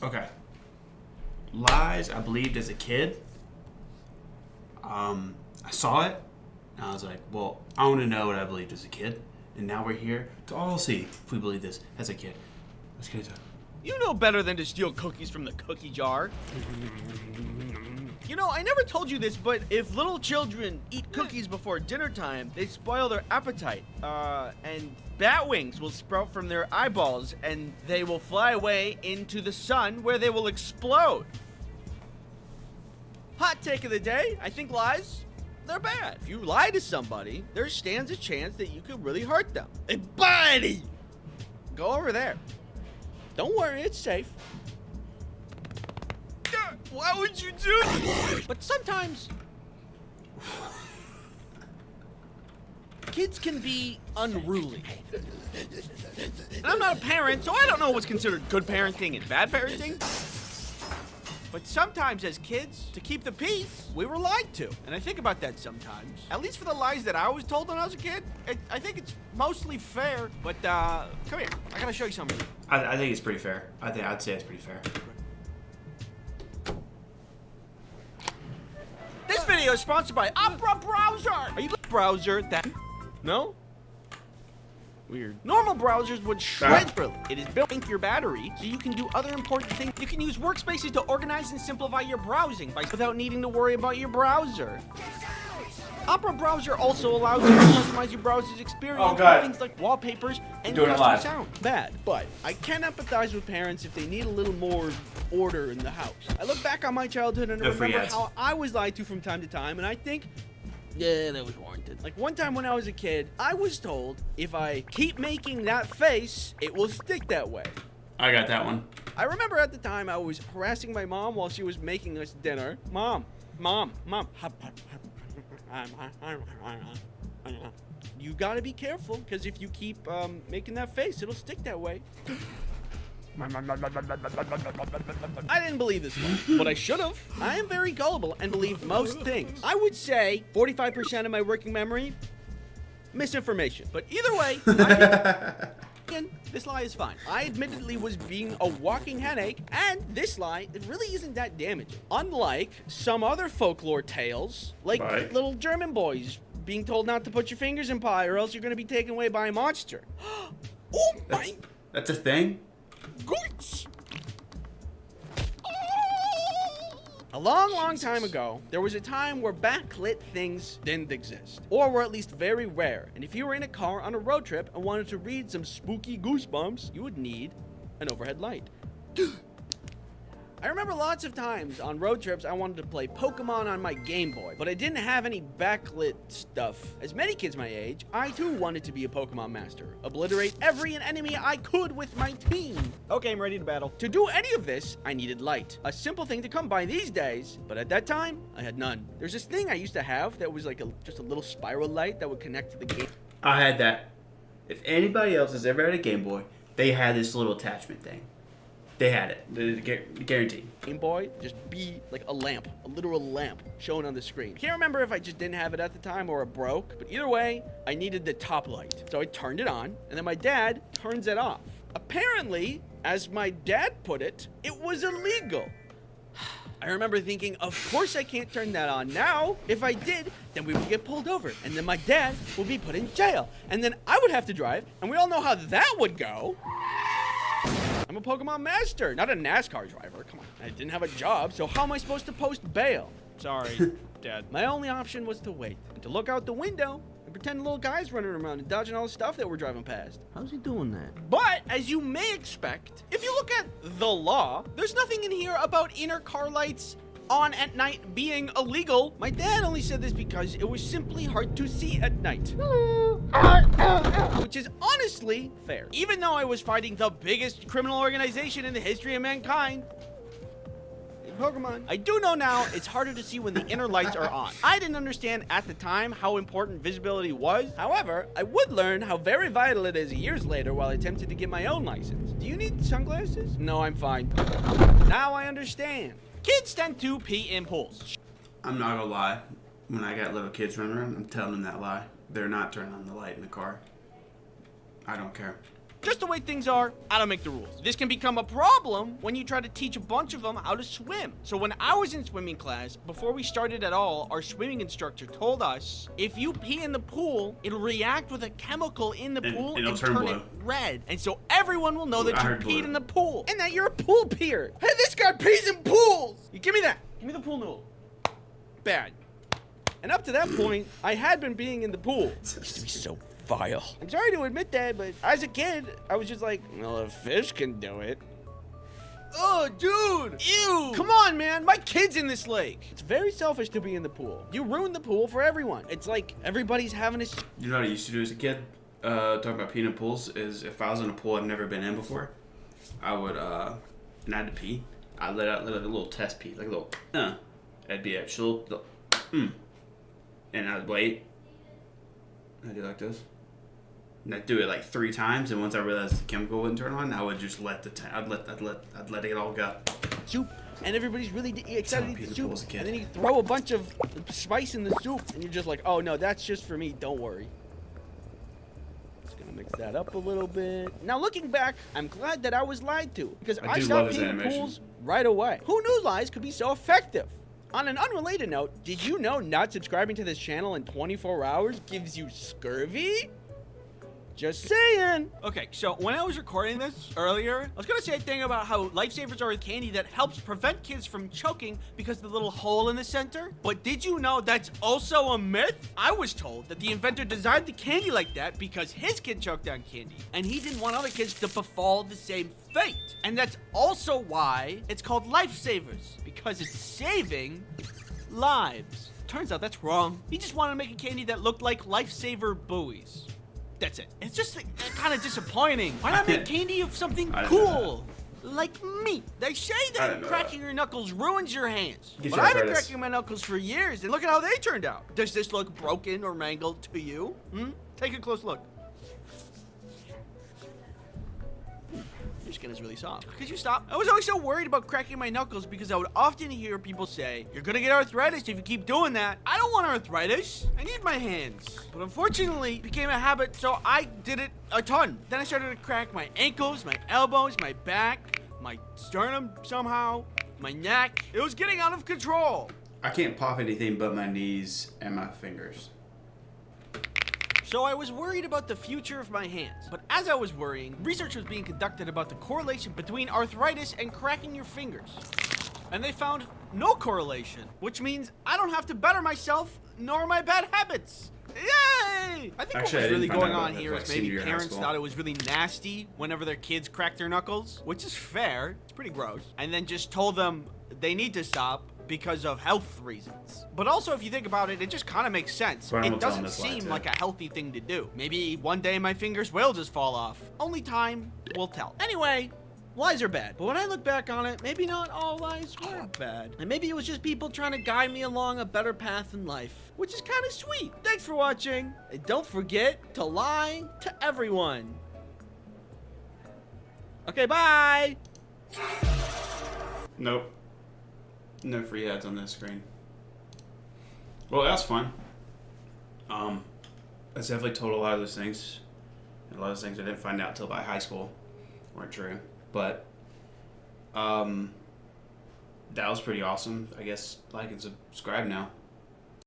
Okay. Lies I believed as a kid. I saw it, and I was like, well, I want to know what I believed as a kid. And now we're here to all see if we believe this as a kid. Let's get into it. You know better than to steal cookies from the cookie jar. You know, I never told you this, but if little children eat cookies before dinner time, they spoil their appetite. And bat wings will sprout from their eyeballs, and they will fly away into the sun, where they will explode. Hot take of the day, I think lies, they're bad. If you lie to somebody, there stands a chance that you could really hurt them. Hey, buddy! Go over there. Don't worry, it's safe. Why would you do that? But sometimes kids can be unruly. And I'm not a parent, so I don't know what's considered good parenting and bad parenting. But sometimes as kids, to keep the peace, we were lied to. And I think about that sometimes. At least for the lies that I was told when I was a kid, I think it's mostly fair. But come here, I gotta show you something. I think it's pretty fair. I'd say it's pretty fair. This video is sponsored by Opera Browser. Are you browser that? No? Weird. Normal browsers would shred through. It is built into your battery, so you can do other important things. You can use workspaces to organize and simplify your browsing without needing to worry about your browser. Opera Browser also allows you to customize your browser's experience with things like wallpapers and custom sound. Bad, but I can empathize with parents if they need a little more order in the house. I look back on my childhood and I remember how I was lied to from time to time, and I think, yeah, that was warranted. Like one time when I was a kid, I was told if I keep making that face, it will stick that way. I got that one. I remember at the time I was harassing my mom while she was making us dinner. Mom. You gotta be careful, because if you keep making that face, it'll stick that way. I didn't believe this one, but I should have. I am very gullible and believe most things. I would say 45% of my working memory, misinformation. But either way, this lie is fine. I admittedly was being a walking headache, and this lie, it really isn't that damaging. Unlike some other folklore tales, like little German boys being told not to put your fingers in pie or else you're going to be taken away by a monster. Oh my! That's a thing? Goats! A long time ago, there was a time where backlit things didn't exist, or were at least very rare. And if you were in a car on a road trip and wanted to read some spooky goosebumps, you would need an overhead light. I remember lots of times on road trips I wanted to play Pokemon on my Game Boy, but I didn't have any backlit stuff. As many kids my age, I too wanted to be a Pokemon master, obliterate every enemy I could with my team. Okay, I'm ready to battle. To do any of this, I needed light. A simple thing to come by these days, but at that time, I had none. There's this thing I used to have that was like just a little spiral light that would connect to the game. I had that. If anybody else has ever had a Game Boy, they had this little attachment thing. They had it. Guaranteed. Game Boy just be like a lamp, a literal lamp shown on the screen. Can't remember if I just didn't have it at the time or it broke, but either way, I needed the top light. So I turned it on, and then my dad turns it off. Apparently, as my dad put it, it was illegal. I remember thinking, of course I can't turn that on now. If I did, then we would get pulled over, and then my dad would be put in jail, and then I would have to drive, and we all know how that would go. I'm a Pokemon master, not a NASCAR driver. Come on, I didn't have a job, so how am I supposed to post bail? Sorry, Dad. My only option was to wait and to look out the window and pretend little guys running around and dodging all the stuff that we're driving past. How's he doing that? But, as you may expect, if you look at the law, there's nothing in here about inner car lights on at night being illegal. My dad only said this because it was simply hard to see at night. Which is honestly fair. Even though I was fighting the biggest criminal organization in the history of mankind, Pokemon, I do know now it's harder to see when the inner lights are on. I didn't understand at the time how important visibility was. However, I would learn how very vital it is years later while I attempted to get my own license. Do you need sunglasses? No, I'm fine. Now I understand. Kids tend to pee in pools. I'm not gonna lie. When I got little kids running around, I'm telling them that lie. They're not turning on the light in the car. I don't care. Just the way things are, I don't make the rules. This can become a problem when you try to teach a bunch of them how to swim. So when I was in swimming class, before we started at all, our swimming instructor told us, if you pee in the pool, it'll react with a chemical in the pool and turn it red. And so everyone will know that you peed in the pool and that you're a pool peer. Hey, this guy pees in pools. You give me that. Give me the pool noodle. Bad. And up to that point, I had been being in the pool. It used to be so vile. I'm sorry to admit that, but as a kid, I was just like, well, a fish can do it. Oh, dude! Ew! Come on, man! My kid's in this lake! It's very selfish to be in the pool. You ruin the pool for everyone. It's like everybody's having a... You know what I used to do as a kid? Talking about peeing in pools, is if I was in a pool I've never been in before, I would, and I had to pee, I'd let out a little test pee, like a little, I'd be a little, and I'd wait, I'd do like this. And I'd do it like 3 times, and once I realized the chemical wouldn't turn on, I would just let I'd let it all go. Soup, and everybody's really excited to eat the soup, and then you throw a bunch of spice in the soup, and you're just like, oh no, that's just for me, don't worry. Just gonna mix that up a little bit. Now looking back, I'm glad that I was lied to, because I stopped peeing in pools right away. Who knew lies could be so effective? On an unrelated note, did you know not subscribing to this channel in 24 hours gives you scurvy? Just saying. Okay, so when I was recording this earlier, I was gonna say a thing about how lifesavers are a candy that helps prevent kids from choking because of the little hole in the center. But did you know that's also a myth? I was told that the inventor designed the candy like that because his kid choked on candy, and he didn't want other kids to befall the same fate. And that's also why it's called lifesavers, because it's saving lives. Turns out that's wrong. He just wanted to make a candy that looked like lifesaver buoys. That's it. It's just kind of disappointing. Why not make candy of something cool? Like meat. They say that cracking your knuckles ruins your hands. But I've been cracking my knuckles for years, and look at how they turned out. Does this look broken or mangled to you? Take a close look. Your skin is really soft. Could you stop? I was always so worried about cracking my knuckles because I would often hear people say, you're gonna get arthritis if you keep doing that. I don't want arthritis. I need my hands. But unfortunately, it became a habit, so I did it a ton. Then I started to crack my ankles, my elbows, my back, my sternum somehow, my neck. It was getting out of control. I can't pop anything but my knees and my fingers. So I was worried about the future of my hands. But as I was worrying, research was being conducted about the correlation between arthritis and cracking your fingers. And they found no correlation, which means I don't have to better myself nor my bad habits. Yay! I think what was really going on here is maybe parents thought it was really nasty whenever their kids cracked their knuckles, which is fair, it's pretty gross, and then just told them they need to stop because of health reasons. But also, if you think about it, it just kind of makes sense. It doesn't seem like a healthy thing to do. Maybe one day my fingers will just fall off. Only time will tell. Anyway, lies are bad. But when I look back on it, maybe not all lies were bad. And maybe it was just people trying to guide me along a better path in life, which is kind of sweet. Thanks for watching. And don't forget to lie to everyone. Okay, bye. Nope. No free ads on this screen. Well, that was fun. I definitely told a lot of those things. A lot of those things I didn't find out till by high school weren't true. But that was pretty awesome. I guess like and subscribe now.